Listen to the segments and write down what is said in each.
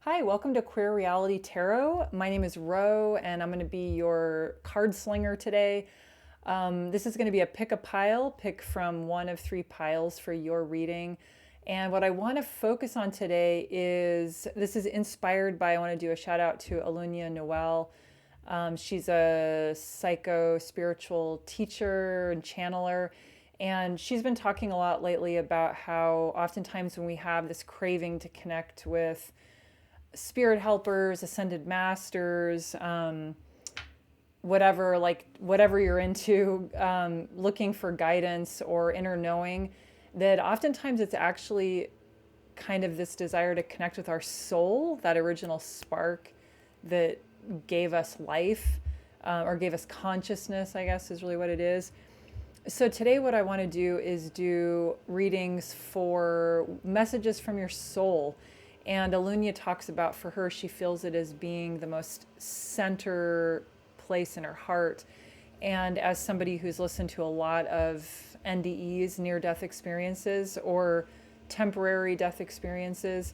Hi, welcome to Queer Reality Tarot. My name is Ro, and I'm going to be your card slinger today. This is going to be a pick a pile, pick from one of three piles for your reading. And what I want to focus on today is this is inspired by, I want to do a shout out to Alunia Noel. She's a psycho spiritual teacher and channeler. And she's been talking a lot lately about how oftentimes when we have this craving to connect with spirit helpers, ascended masters, whatever you're into, looking for guidance or inner knowing, that oftentimes it's actually kind of this desire to connect with our soul, that original spark that gave us life, or gave us consciousness, I guess is really what it is. So today what I want to do is do readings for messages from your soul. And Alunia talks about, for her, she feels it as being the most center place in her heart. And as somebody who's listened to a lot of NDEs, near-death experiences, or temporary death experiences,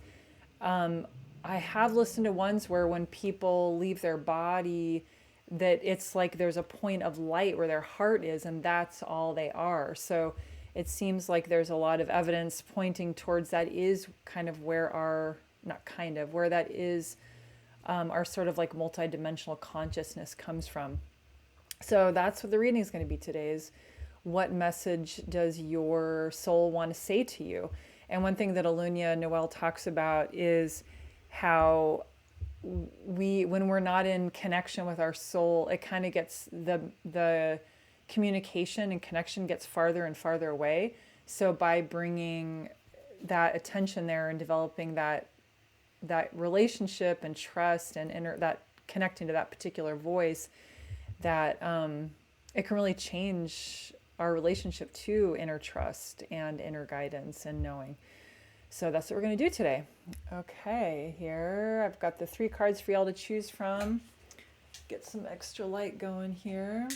I have listened to ones where when people leave their body, that it's like there's a point of light where their heart is, and that's all they are. So it seems like there's a lot of evidence pointing towards that is kind of where our, not kind of, where that is our sort of like multidimensional consciousness comes from. So that's what the reading is going to be today, is what message does your soul want to say to you? And one thing that Alunia Noel talks about is how when we're not in connection with our soul, it kind of gets the communication and connection gets farther and farther away. So by bringing that attention there and developing that relationship and trust and that connecting to that particular voice, that it can really change our relationship to inner trust and inner guidance and knowing. So that's what we're going to do today. Okay, here I've got the three cards for y'all to choose from. Get some extra light going here.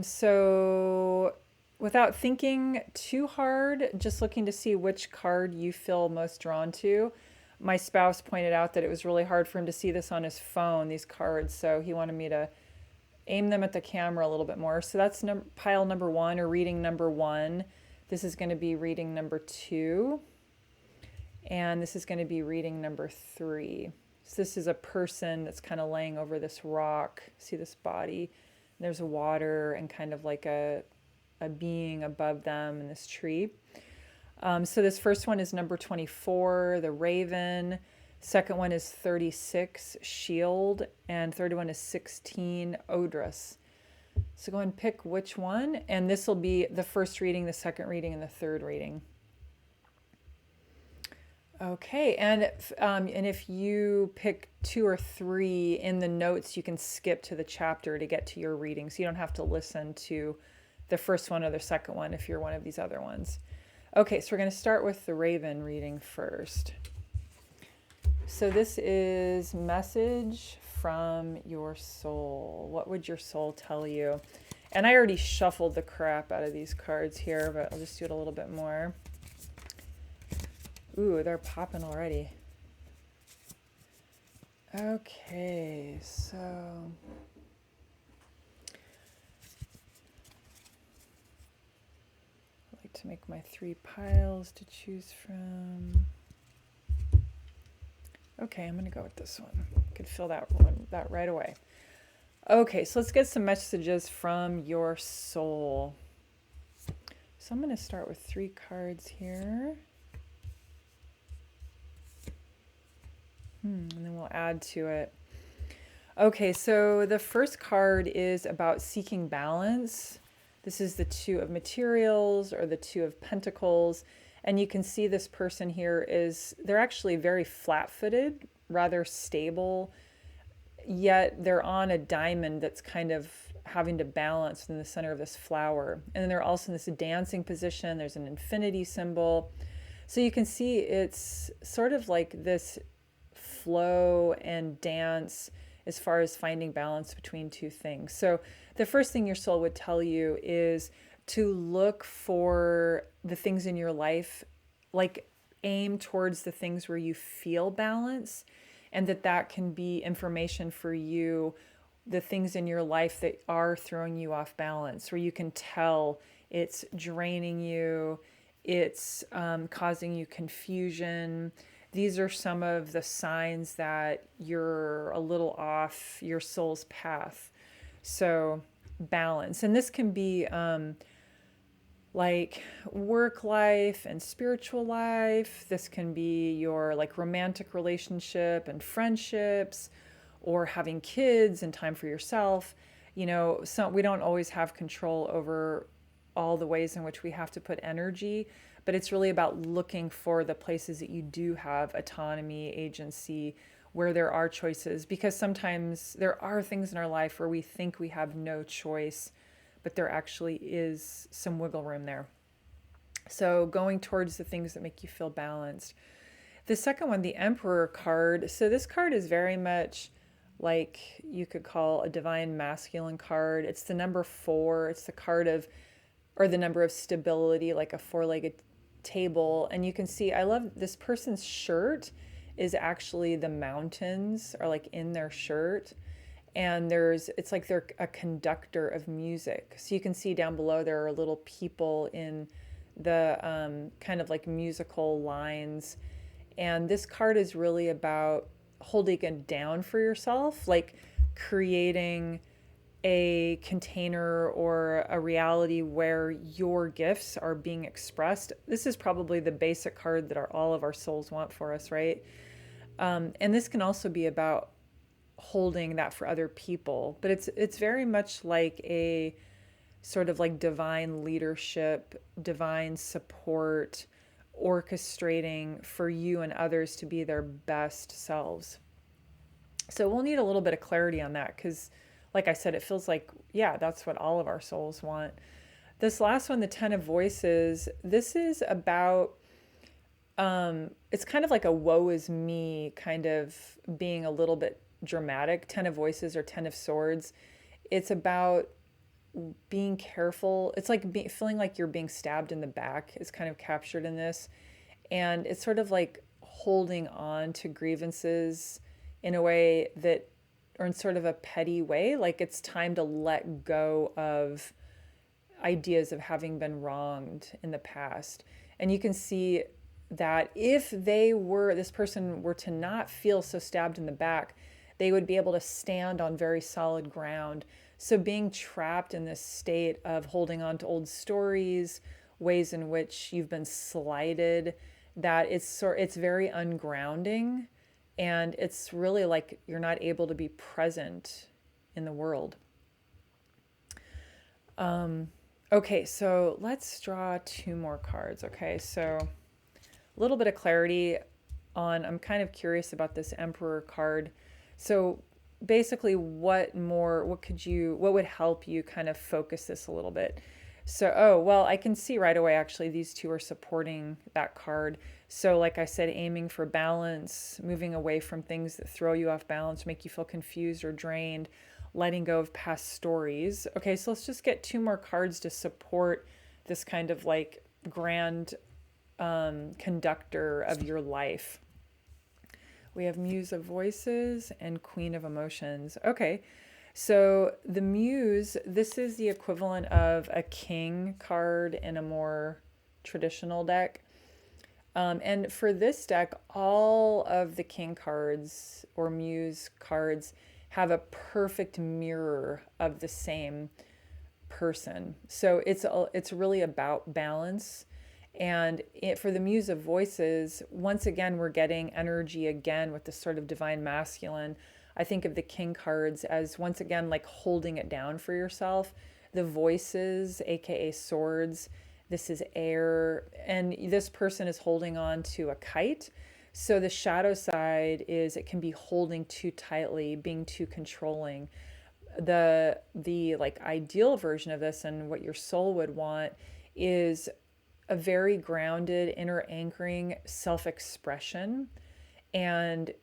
So without thinking too hard, just looking to see which card you feel most drawn to. My spouse pointed out that it was really hard for him to see this on his phone, these cards, so he wanted me to aim them at the camera a little bit more. So that's pile number one, or reading number one. This is going to be reading number two. And this is going to be reading number three. So this is a person that's kind of laying over this rock. See this body? There's water and kind of like a being above them in this tree. So this first one is number 24, the raven. Second one is 36, shield. And third one is 16, odorous. So go and pick which one. And this will be the first reading, the second reading, and the third reading. Okay, and if you pick two or three in the notes, you can skip to the chapter to get to your reading. So you don't have to listen to the first one or the second one if you're one of these other ones. Okay, so we're going to start with the raven reading first. So this is message from your soul. What would your soul tell you? And I already shuffled the crap out of these cards here, but I'll just do it a little bit more. Ooh, they're popping already. Okay, so I like to make my three piles to choose from. Okay, I'm going to go with this one. Could feel that right away. Okay, so let's get some messages from your soul. So I'm going to start with three cards here. And then we'll add to it. Okay, so the first card is about seeking balance. This is the Two of Materials, or the Two of Pentacles. And you can see this person here they're actually very flat-footed, rather stable, yet they're on a diamond that's kind of having to balance in the center of this flower. And then they're also in this dancing position. There's an infinity symbol. So you can see it's sort of like this flow and dance as far as finding balance between two things. So the first thing your soul would tell you is to look for the things in your life like aim towards the things where you feel balance, and that can be information for you, the things in your life that are throwing you off balance, where you can tell it's draining you, it's causing you confusion. These are some of the signs that you're a little off your soul's path. So, balance. And this can be like work life and spiritual life. This can be your like romantic relationship and friendships, or having kids and time for yourself. You know, so we don't always have control over all the ways in which we have to put energy, but it's really about looking for the places that you do have autonomy, agency, where there are choices, because sometimes there are things in our life where we think we have no choice, but there actually is some wiggle room there. So going towards the things that make you feel balanced. The second one, the Emperor card. So this card is very much like you could call a divine masculine card. It's the number 4. It's the card of, or the number of stability, like a four-legged table. And you can see, I love this person's shirt is actually the mountains are like in their shirt. And it's like they're a conductor of music. So you can see down below there are little people in the kind of like musical lines. And this card is really about holding it down for yourself, like creating a container or a reality where your gifts are being expressed. This is probably the basic card that all of our souls want for us, right? And this can also be about holding that for other people, but it's very much like a sort of like divine leadership, divine support, orchestrating for you and others to be their best selves. So we'll need a little bit of clarity on that, because like I said, it feels like, yeah, that's what all of our souls want. This last one, the 10 of Voices, this is about it's kind of like a woe is me, kind of being a little bit dramatic. 10 of Voices or 10 of Swords. It's about being careful. It's like feeling like you're being stabbed in the back is kind of captured in this. And it's sort of like holding on to grievances in a way that, or in sort of a petty way, like it's time to let go of ideas of having been wronged in the past. And you can see that if this person were to not feel so stabbed in the back, they would be able to stand on very solid ground. So being trapped in this state of holding on to old stories, ways in which you've been slighted, that it's very ungrounding, and it's really like you're not able to be present in the world. Okay, so let's draw 2 more cards. Okay, so a little bit of clarity on, I'm kind of curious about this Emperor card. So basically what would help you kind of focus this a little bit? So, well, I can see right away, actually, these 2 are supporting that card. So like I said, aiming for balance, moving away from things that throw you off balance, make you feel confused or drained, letting go of past stories. Okay, so let's just get 2 more cards to support this kind of like grand conductor of your life. We have Muse of Voices and Queen of Emotions. Okay, so the Muse, this is the equivalent of a King card in a more traditional deck. And for this deck, all of the King cards or Muse cards have a perfect mirror of the same person. So it's really about balance. And for the Muse of Voices, once again, we're getting energy again with this sort of divine masculine. I think of the King cards as, once again, like holding it down for yourself. The Voices, aka Swords, this is air, and this person is holding on to a kite. So the shadow side is it can be holding too tightly, being too controlling. The like ideal version of this, and what your soul would want, is a very grounded, inner anchoring self-expression, and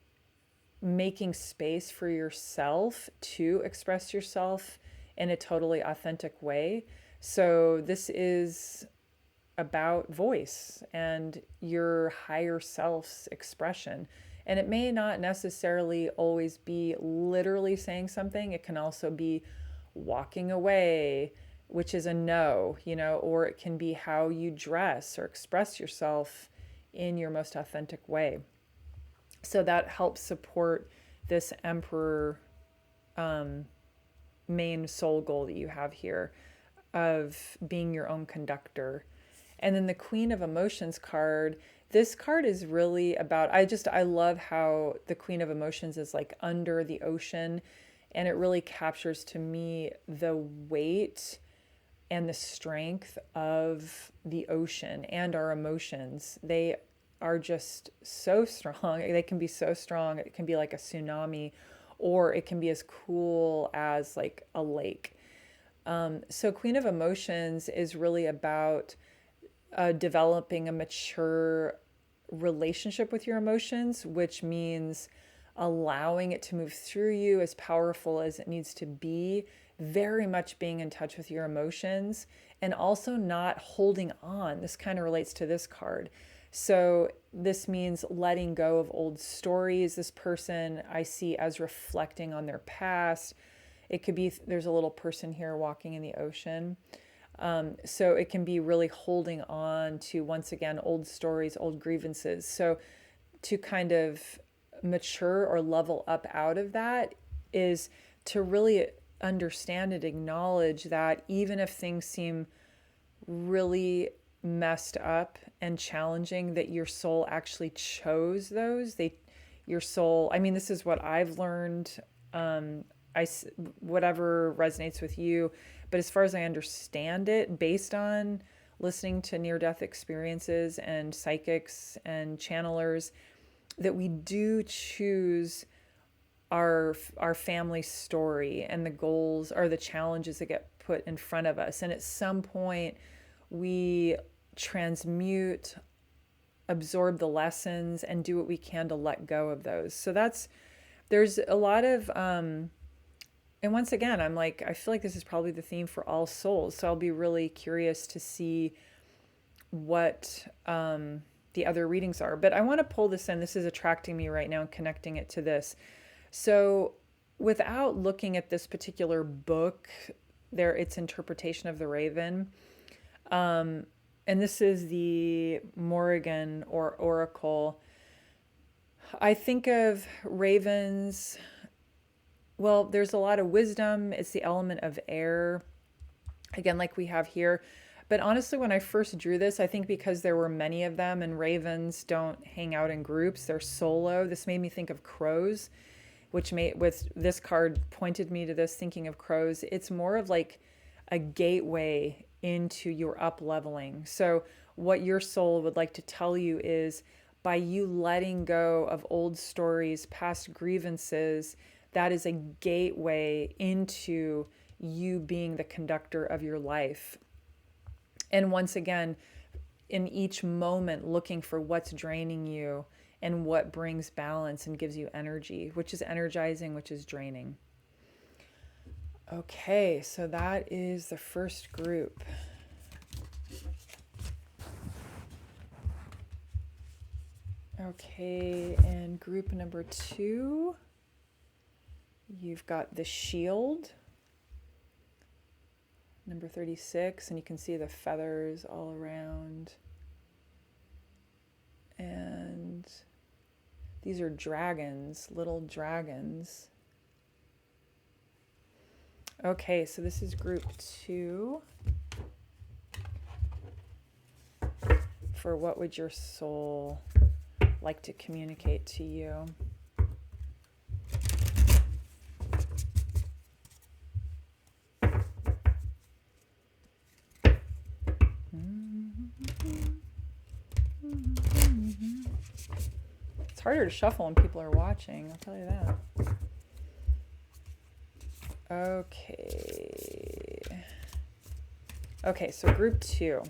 making space for yourself to express yourself in a totally authentic way. So this is about voice and your higher self's expression. And it may not necessarily always be literally saying something. It can also be walking away, which is a no, or it can be how you dress or express yourself in your most authentic way. So that helps support this Emperor main soul goal that you have here of being your own conductor. And then the Queen of Emotions card, this card is really about, I love how the Queen of Emotions is like under the ocean, and it really captures to me the weight and the strength of the ocean and our emotions. They are just so strong. They can be so strong. It can be like a tsunami, or it can be as cool as like a lake. So Queen of Emotions is really about developing a mature relationship with your emotions, which means allowing it to move through you as powerful as it needs to be, very much being in touch with your emotions, and also not holding on. This kind of relates to this card. So this means letting go of old stories. This person I see as reflecting on their past. It could be, there's a little person here walking in the ocean. So it can be really holding on to, once again, old stories, old grievances. So to kind of mature or level up out of that is to really understand and acknowledge that even if things seem really messed up and challenging, that your soul actually chose those. Your soul, I mean, this is what I've learned. Whatever resonates with you, but as far as I understand it, based on listening to near-death experiences and psychics and channelers, that we do choose our family story and the goals or the challenges that get put in front of us. And at some point, we transmute, absorb the lessons, and do what we can to let go of those. So there's a lot of, and once again, I feel like this is probably the theme for all souls. So I'll be really curious to see what the other readings are. But I want to pull this in. This is attracting me right now and connecting it to this. So without looking at this particular book, its interpretation of the Raven, and this is the Morrigan or Oracle. I think of ravens. Well, there's a lot of wisdom. It's the element of air, again, like we have here. But honestly, when I first drew this, I think because there were many of them, and ravens don't hang out in groups, they're solo. This made me think of crows, with this card pointed me to this, thinking of crows. It's more of like a gateway into your up leveling. So what your soul would like to tell you is, by you letting go of old stories, past grievances, that is a gateway into you being the conductor of your life. And once again, in each moment, looking for what's draining you and what brings balance and gives you energy, which is energizing, which is draining. Okay, so that is the first group. Okay, and group number 2, you've got the shield, number 36, and you can see the feathers all around. And these are dragons, little dragons. Okay, so this is group 2. For what would your soul like to communicate to you? It's harder to shuffle when people are watching, I'll tell you that. Okay, so group 2.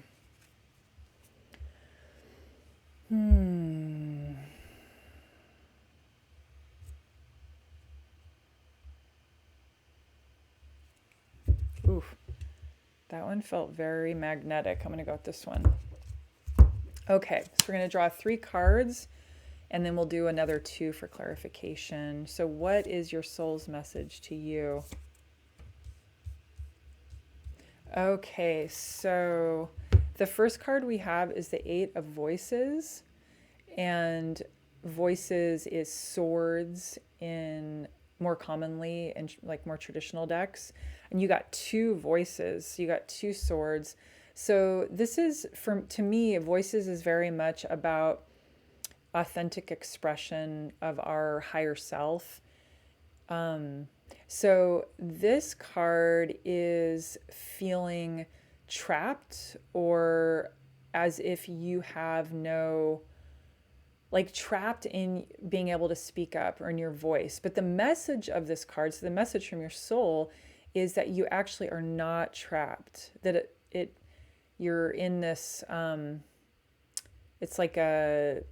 Oof. That one felt very magnetic. I'm going to go with this one. Okay, so we're going to draw 3 cards and then we'll do another 2 for clarification. So, what is your soul's message to you? Okay, so the first card we have is the 8 of Voices, and Voices is swords in more commonly in like more traditional decks. And you got 2 voices, you got 2 swords. So this is, from to me, Voices is very much about authentic expression of our higher self. Um, so this card is feeling trapped, or as if you have no, like trapped in being able to speak up or in your voice. But the message of this card, so the message from your soul, is that you actually are not trapped. That it you're in this. It's like an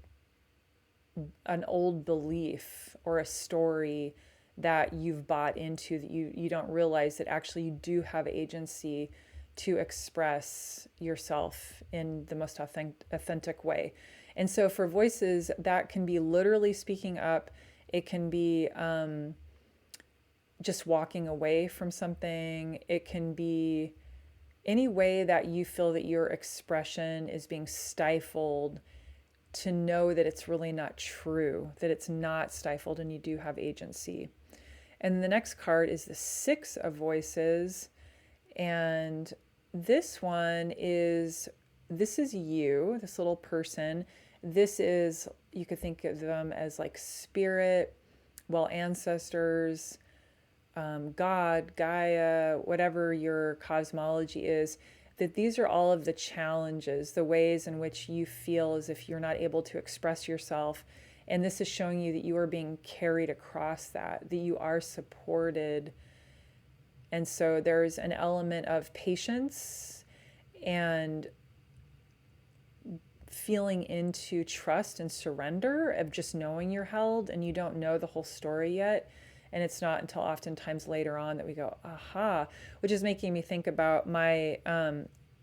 old belief or a story that you've bought into, that you don't realize that actually you do have agency to express yourself in the most authentic way. And so for Voices, that can be literally speaking up. It can be just walking away from something. It can be any way that you feel that your expression is being stifled, to know that it's really not true, that it's not stifled and you do have agency. And the next card is the 6 of Voices. And this one is, this is you, this little person. This is, you could think of them as like spirit, well, ancestors, God, Gaia, whatever your cosmology is, that these are all of the challenges, the ways in which you feel as if you're not able to express yourself. And this is showing you that you are being carried across that you are supported. And so there's an element of patience and feeling into trust and surrender, of just knowing you're held and you don't know the whole story yet. And it's not until oftentimes later on that we go, aha, which is making me think about my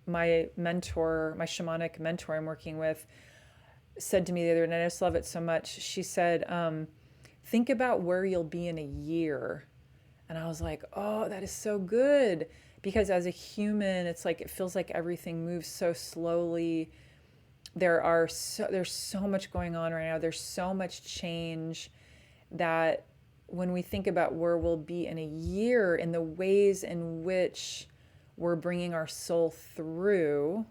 mentor, my shamanic mentor I'm working with, said to me the other night, I just love it so much. She said, think about where you'll be in a year. And I was like, oh, that is so good. Because as a human, it's like, it feels like everything moves so slowly. There's so much going on right now. There's so much change, that when we think about where we'll be in a year, in the ways in which we're bringing our soul through,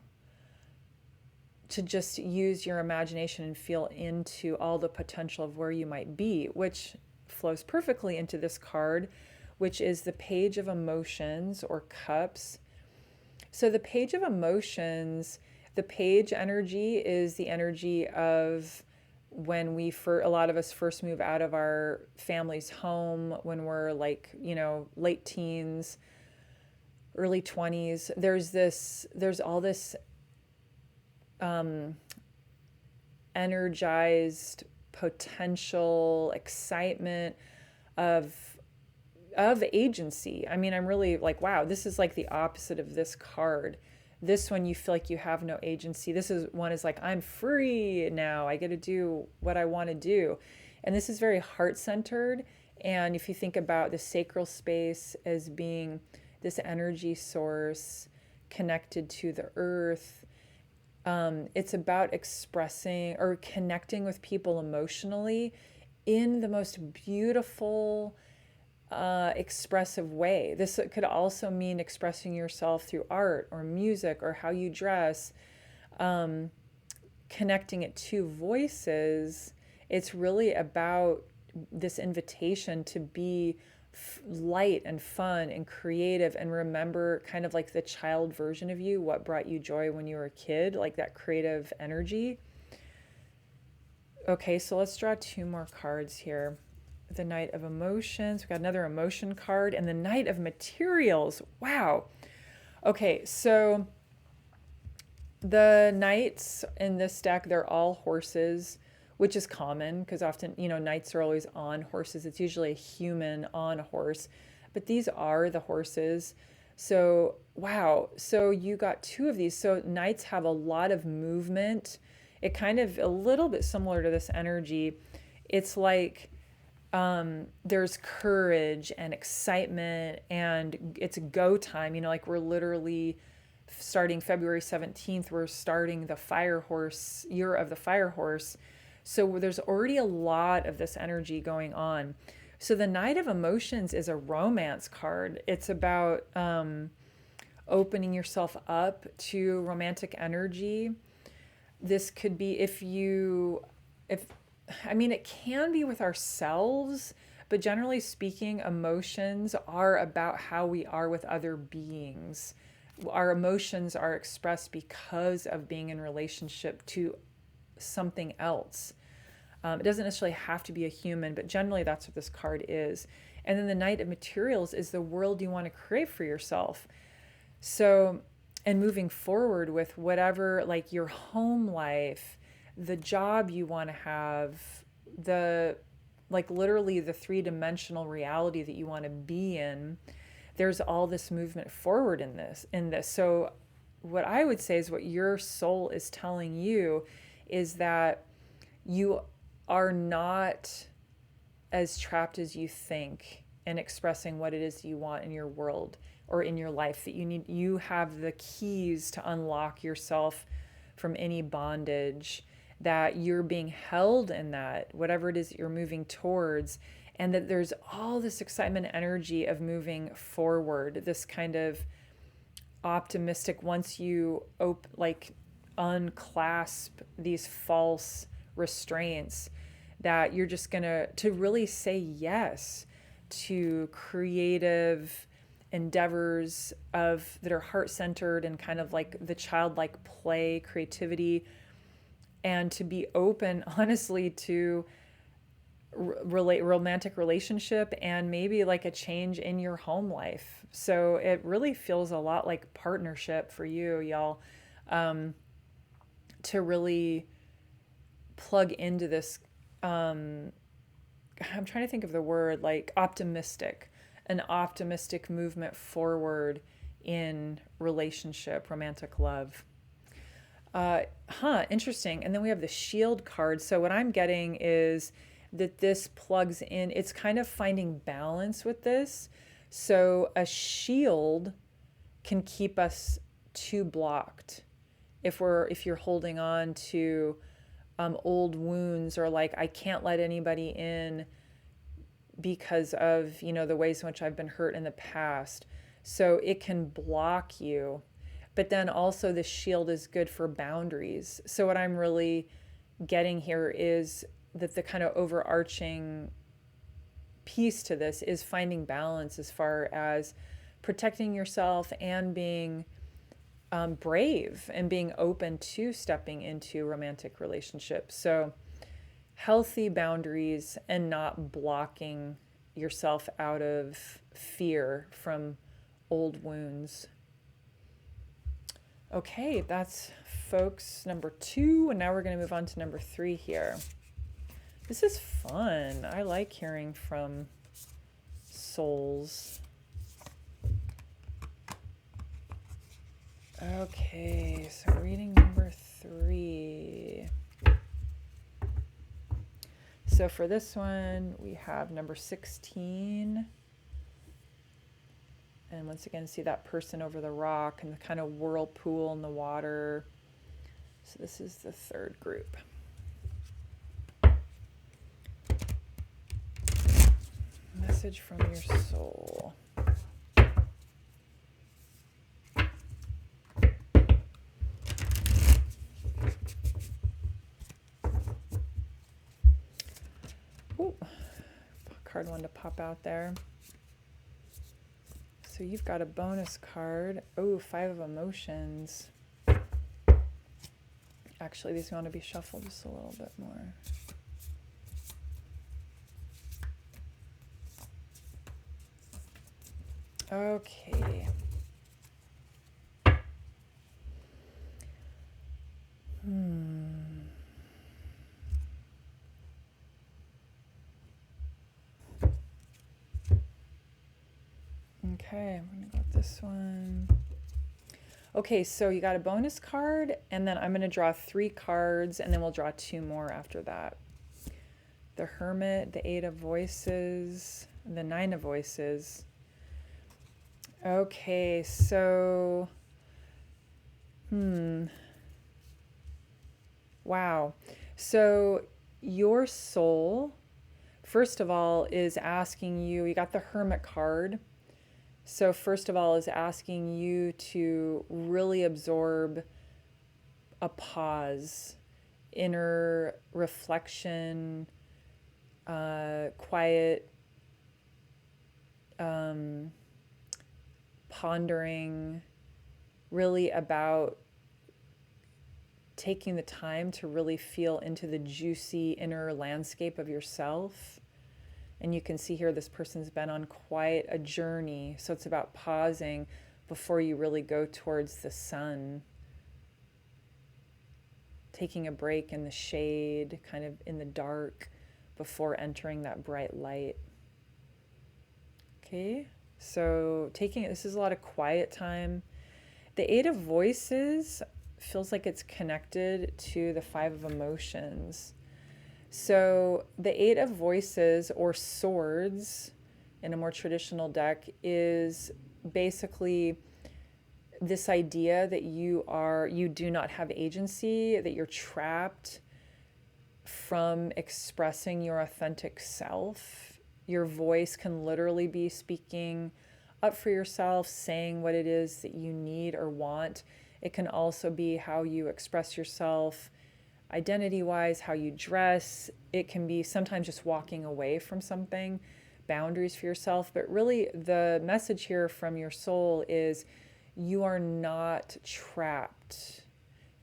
to just use your imagination and feel into all the potential of where you might be, which flows perfectly into this card, which is the Page of Emotions, or Cups. So the Page of Emotions, the page energy is the energy of when a lot of us first move out of our family's home, when we're like, late teens, early 20s. There's all this energized potential, excitement of agency. I mean, I'm really like, wow, this is like the opposite of this card. This one, you feel like you have no agency. This is one is like, I'm free now. I get to do what I want to do. And this is very heart centered. And if you think about the sacral space as being this energy source connected to the earth, it's about expressing or connecting with people emotionally in the most beautiful, expressive way. This could also mean expressing yourself through art or music or how you dress, connecting it to Voices. It's really about this invitation to be light and fun and creative, and remember kind of like the child version of you, what brought you joy when you were a kid, like that creative energy. Okay, so let's draw 2 more cards here. The Knight of Emotions. We've got another emotion card, and the Knight of Materials. Wow. Okay, so the knights in this deck, they're all horses, which is common because often, knights are always on horses. It's usually a human on a horse, but these are the horses. So, wow. So you got 2 of these. So knights have a lot of movement it kind of a little bit similar to this energy. It's like there's courage and excitement, and it's go time. Like we're literally starting February 17th, we're starting the fire horse, year of the fire horse. So there's already a lot of this energy going on. So the Knight of Emotions is a romance card. It's about opening yourself up to romantic energy. This could be if it can be with ourselves, but generally speaking, emotions are about how we are with other beings. Our emotions are expressed because of being in relationship to something else. It doesn't necessarily have to be a human, but generally that's what this card is. And then the Knight of Materials is the world you want to create for yourself. So, and moving forward with whatever, like your home life, the job you want to have, like literally the three-dimensional reality that you want to be in, there's all this movement forward in this. So what I would say is what your soul is telling you is that you are not as trapped as you think in expressing what it is you want in your world or in your life, that you have the keys to unlock yourself from any bondage, that you're being held in that, whatever it is that you're moving towards, and that there's all this excitement energy of moving forward, this kind of optimistic, once you unclasp these false restraints, that you're just to really say yes to creative endeavors that are heart-centered and kind of like the childlike play, creativity, and to be open, honestly, to romantic relationship and maybe like a change in your home life. So it really feels a lot like partnership for you, y'all, to really plug into this. I'm trying to think of the word, like an optimistic movement forward in relationship, romantic love. Interesting. And then we have the Shield card. So what I'm getting is that this plugs in, it's kind of finding balance with this. So a shield can keep us too blocked if you're holding on to old wounds, or like, I can't let anybody in because of the ways in which I've been hurt in the past. So it can block you. But then also the shield is good for boundaries. So what I'm really getting here is that the kind of overarching piece to this is finding balance as far as protecting yourself and being brave and being open to stepping into romantic relationships. So healthy boundaries and not blocking yourself out of fear from old wounds. Okay, that's folks number 2, and now we're going to move on to number 3 here. This is fun. I like hearing from souls. Okay, so reading number 3. So for this one, we have number 16. And once again, see that person over the rock and the kind of whirlpool in the water. So this is the third group. Message from your soul. Ooh, card wanted to pop out there. So you've got a bonus card. Oh, 5 of Emotions. Actually, these want to be shuffled just a little bit more. Okay. Okay, I'm going to go with this one. Okay, so you got a bonus card, and then I'm going to draw 3 cards, and then we'll draw 2 more after that. The Hermit, the 8 of Voices, the 9 of Voices. Okay, so, wow. So your soul, first of all, is asking you got the Hermit card. So first of all, is asking you to really absorb a pause, inner reflection, quiet, pondering, really about taking the time to really feel into the juicy inner landscape of yourself. And you can see here this person's been on quite a journey. So it's about pausing before you really go towards the sun. Taking a break in the shade, kind of in the dark, before entering that bright light. Okay, so this is a lot of quiet time. The 8 of Voices feels like it's connected to the 5 of Emotions. So the 8 of Voices, or Swords in a more traditional deck, is basically this idea that you do not have agency, that you're trapped from expressing your authentic self. Your voice can literally be speaking up for yourself, saying what it is that you need or want. It can also be how you express yourself identity-wise, how you dress. It can be sometimes just walking away from something, boundaries for yourself. But really, the message here from your soul is you are not trapped,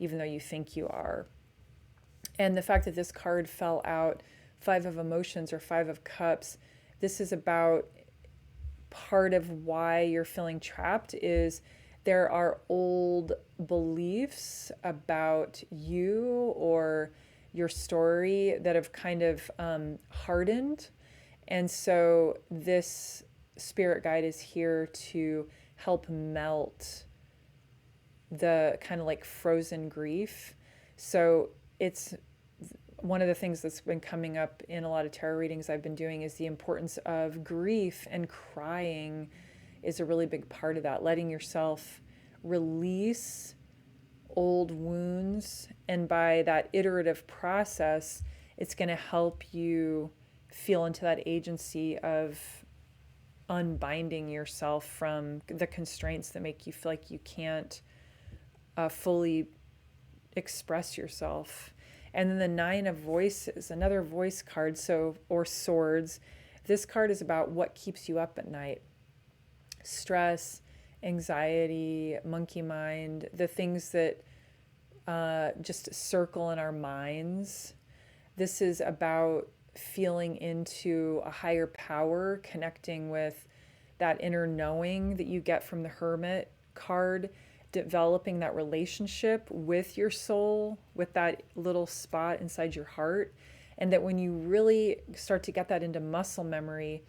even though you think you are. And the fact that this card fell out, 5 of Emotions or 5 of Cups, this is about part of why you're feeling trapped is there are old beliefs about you or your story that have kind of hardened. And so this spirit guide is here to help melt the kind of like frozen grief. So it's one of the things that's been coming up in a lot of tarot readings I've been doing is the importance of grief, and crying is a really big part of that. Letting yourself release old wounds, and by that iterative process, it's going to help you feel into that agency of unbinding yourself from the constraints that make you feel like you can't fully express yourself. And then the 9 of Voices, another voice card, or Swords. This card is about what keeps you up at night. Stress, anxiety, monkey mind, the things that just circle in our minds. This is about feeling into a higher power, connecting with that inner knowing that you get from the Hermit card, developing that relationship with your soul, with that little spot inside your heart. And that when you really start to get that into muscle memory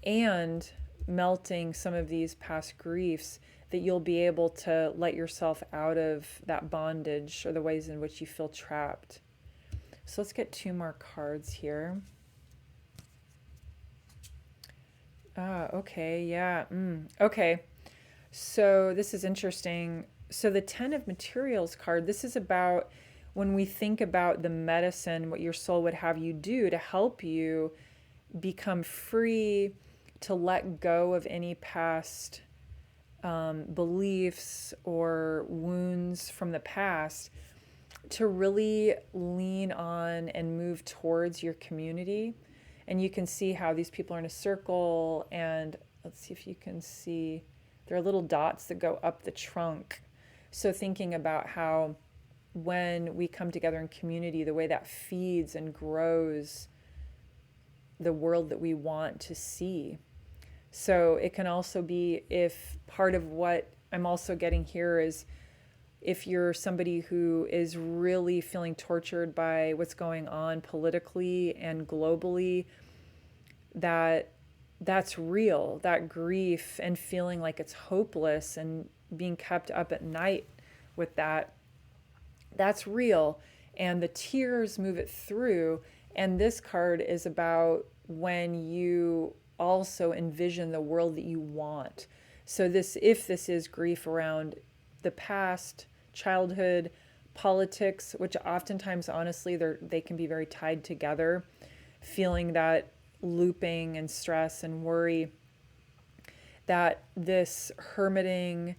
and melting some of these past griefs, that you'll be able to let yourself out of that bondage or the ways in which you feel trapped. So let's get 2 more cards here. Okay, yeah. Okay. So this is interesting. So the 10 of Materials card, this is about when we think about the medicine, what your soul would have you do to help you become free, to let go of any past beliefs or wounds from the past, to really lean on and move towards your community. And you can see how these people are in a circle, and let's see if you can see, there are little dots that go up the trunk. So thinking about how when we come together in community, the way that feeds and grows the world that we want to see. So it can also be, if part of what I'm also getting here is, if you're somebody who is really feeling tortured by what's going on politically and globally, that's real, that grief and feeling like it's hopeless and being kept up at night with that, that's real. And the tears move it through. And this card is about when you also envision the world that you want. So this, if this is grief around the past, childhood, politics, which oftentimes, honestly, they can be very tied together, feeling that looping and stress and worry, that this hermiting,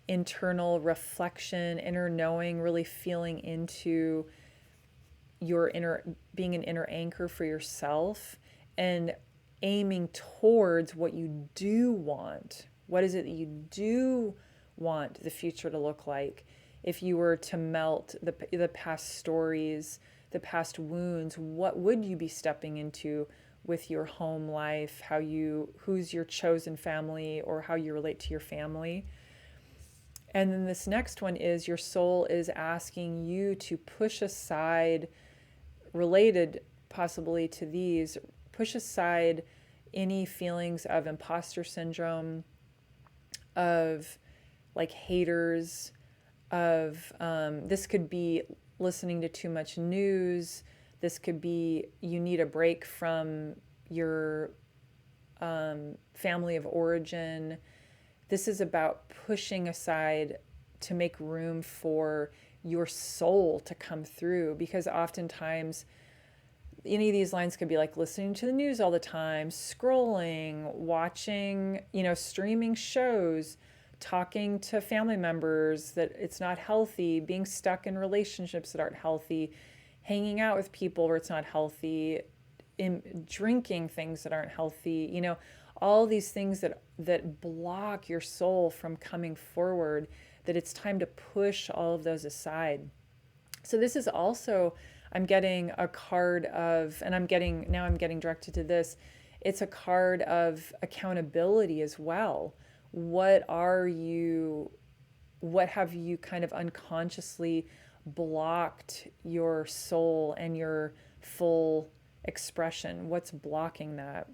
internal reflection, inner knowing, really feeling into your inner, being an inner anchor for yourself and aiming towards what you do want. What is it that you do want the future to look like? If you were to melt the past stories, the past wounds, what would you be stepping into with your home life, who's your chosen family, or how you relate to your family? And then this next one is your soul is asking you to push aside, related possibly to these, push aside any feelings of imposter syndrome, of like haters, of this could be listening to too much news. This could be you need a break from your family of origin. This is about pushing aside to make room for your soul to come through, because oftentimes any of these lines could be like listening to the news all the time, scrolling, watching, streaming shows, talking to family members that it's not healthy, being stuck in relationships that aren't healthy, hanging out with people where it's not healthy, drinking things that aren't healthy, all these things that block your soul from coming forward, that it's time to push all of those aside. So this is also, I'm getting a card of, and I'm getting directed to this, it's a card of accountability as well. What have you kind of unconsciously blocked your soul and your full expression? What's blocking that?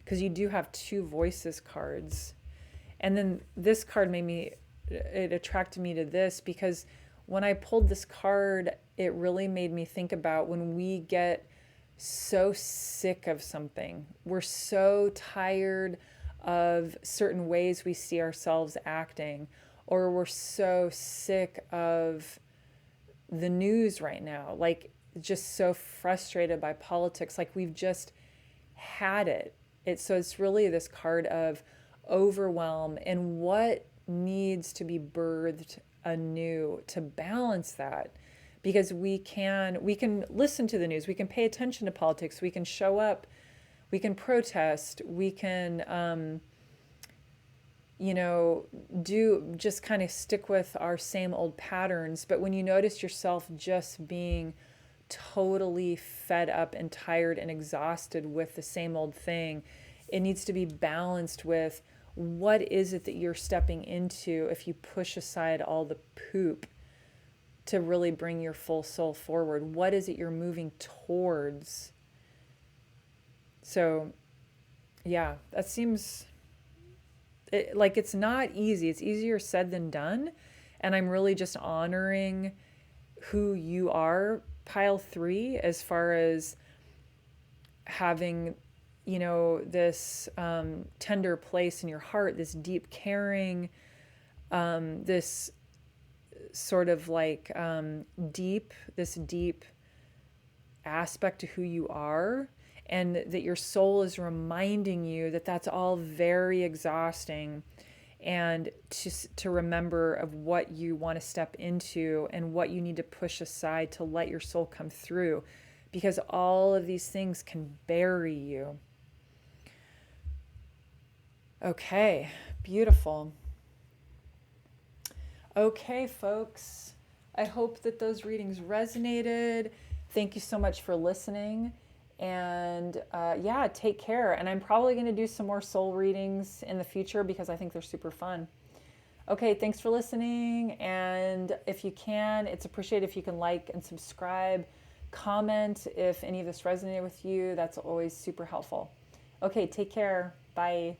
Because you do have two voices cards. And then this card it attracted me to this, because when I pulled this card, it really made me think about when we get so sick of something, we're so tired of certain ways we see ourselves acting, or we're so sick of the news right now, like just so frustrated by politics, like we've just had it. So it's really this card of overwhelm and what needs to be birthed anew to balance that. Because we can listen to the news, we can pay attention to politics, we can show up, we can protest, we can do just kind of stick with our same old patterns. But when you notice yourself just being totally fed up and tired and exhausted with the same old thing, it needs to be balanced with what is it that you're stepping into if you push aside all the poop to really bring your full soul forward. What is it you're moving towards? So yeah, that seems like it's not easy. It's easier said than done. And I'm really just honoring who you are, pile 3, as far as having, this tender place in your heart, this deep caring, this sort of like deep aspect to who you are, and that your soul is reminding you that that's all very exhausting, and to remember of what you want to step into and what you need to push aside to let your soul come through, because all of these things can bury you. Okay, beautiful. Okay, folks, I hope that those readings resonated. Thank you so much for listening. And take care. And I'm probably going to do some more soul readings in the future because I think they're super fun. Okay, thanks for listening. And if you can, it's appreciated if you can like and subscribe, comment if any of this resonated with you. That's always super helpful. Okay, take care. Bye.